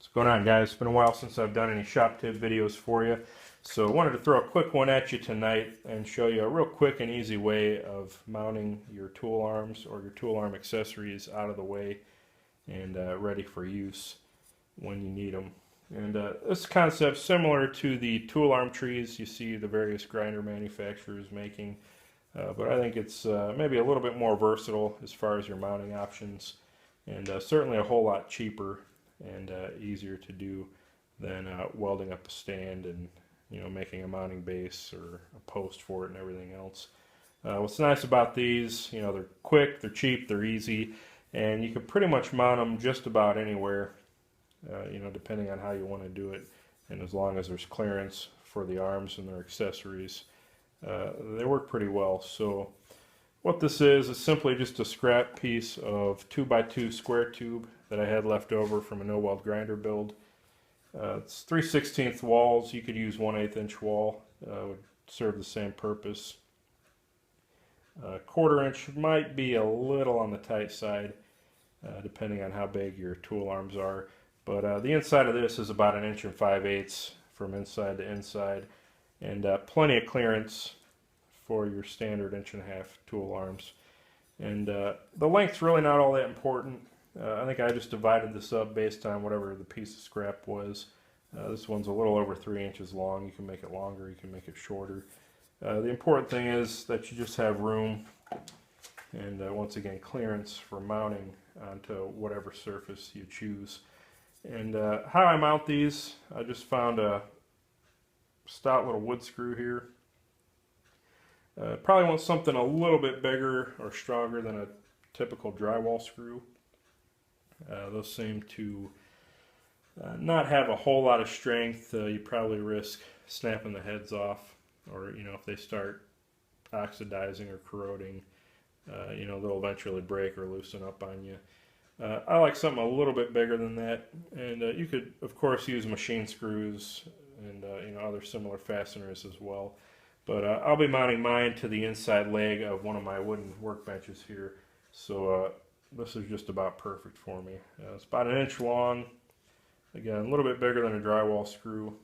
What's going on, guys? It's been a while since I've done any shop tip videos for you, so I wanted to throw a quick one at you tonight and show you a real quick and easy way of mounting your tool arms or your tool arm accessories out of the way and ready for use when you need them. And this concept's similar to the tool arm trees you see the various grinder manufacturers making, but I think it's maybe a little bit more versatile as far as your mounting options, and certainly a whole lot cheaper and easier to do than welding up a stand and making a mounting base or a post for it and everything else. What's nice about these, they're quick, they're cheap, they're easy, and you can pretty much mount them just about anywhere, depending on how you want to do it, and as long as there's clearance for the arms and their accessories, they work pretty well. So what this is simply just a scrap piece of 2x2 square tube that I had left over from a no-weld grinder build. It's 3/16 walls. You could use 1/8 inch wall, would serve the same purpose. 1/4 inch might be a little on the tight side, depending on how big your tool arms are. But the inside of this is about 1 5/8 inches from inside to inside, and plenty of clearance for your standard 1.5 inch tool arms. And the length's really not all that important. I think I just divided this up based on whatever the piece of scrap was. This one's a little over 3 inches long. You can make it longer, you can make it shorter. The important thing is that you just have room and once again clearance for mounting onto whatever surface you choose. And how I mount these, I just found a stout little wood screw here. Probably want something a little bit bigger or stronger than a typical drywall screw. Those seem to not have a whole lot of strength. You probably risk snapping the heads off, or if they start oxidizing or corroding, they'll eventually break or loosen up on you. I like something a little bit bigger than that, and you could of course use machine screws and other similar fasteners as well. But I'll be mounting mine to the inside leg of one of my wooden workbenches here, so this is just about perfect for me. It's about 1 inch long, again a little bit bigger than a drywall screw,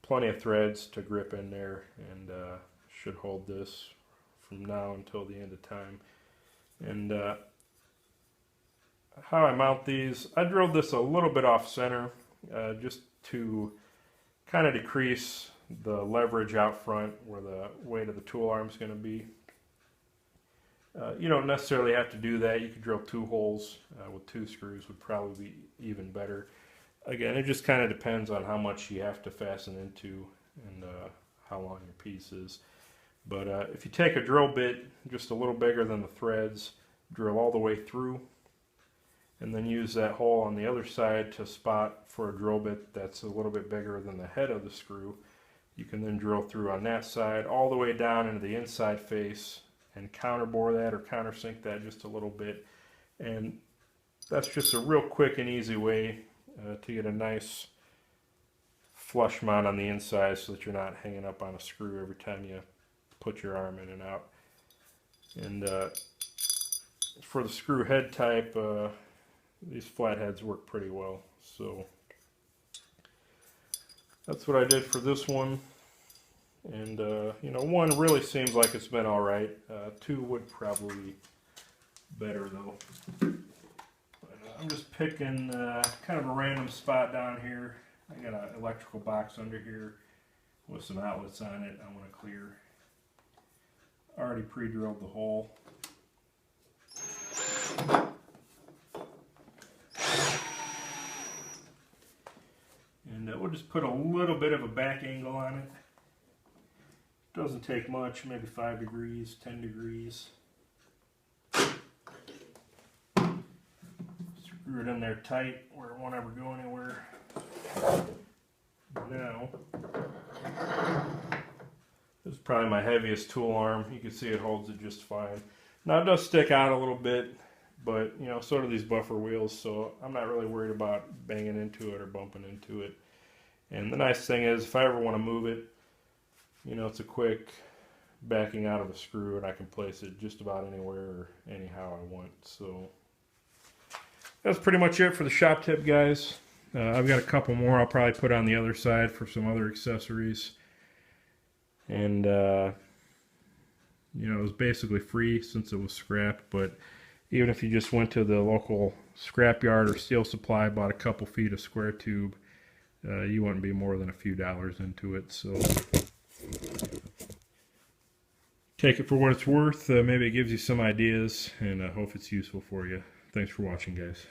plenty of threads to grip in there, and should hold this from now until the end of time. And how I mount these, I drilled this a little bit off center just to kind of decrease the leverage out front where the weight of the tool arm is going to be. You don't necessarily have to do that. You could drill 2 holes with 2 screws would probably be even better. Again, it just kind of depends on how much you have to fasten into and how long your piece is. But if you take a drill bit just a little bigger than the threads, drill all the way through, and then use that hole on the other side to spot for a drill bit that's a little bit bigger than the head of the screw. You can then drill through on that side all the way down into the inside face and counterbore that or countersink that just a little bit. And that's just a real quick and easy way to get a nice flush mount on the inside so that you're not hanging up on a screw every time you put your arm in and out. And for the screw head type, these flatheads work pretty well. So that's what I did for this one. And, 1 really seems like it's been alright. 2 would probably be better though. But, I'm just picking kind of a random spot down here. I got an electrical box under here with some outlets on it I want to clear. I already pre-drilled the hole. And we'll just put a little bit of a back angle on it. Doesn't take much, maybe 5 degrees, 10 degrees. Screw it in there tight where it won't ever go anywhere. Now, this is probably my heaviest tool arm. You can see it holds it just fine. Now it does stick out a little bit, but so do these buffer wheels, so I'm not really worried about banging into it or bumping into it. And the nice thing is, if I ever want to move it, it's a quick backing out of a screw, and I can place it just about anywhere or anyhow I want. So that's pretty much it for the shop tip, guys. I've got a couple more I'll probably put on the other side for some other accessories. And, you know, it was basically free since it was scrap, but even if you just went to the local scrapyard or steel supply, bought a couple feet of square tube, you wouldn't be more than a few dollars into it. So take it for what it's worth. Maybe it gives you some ideas, and I hope it's useful for you. Thanks for watching, guys.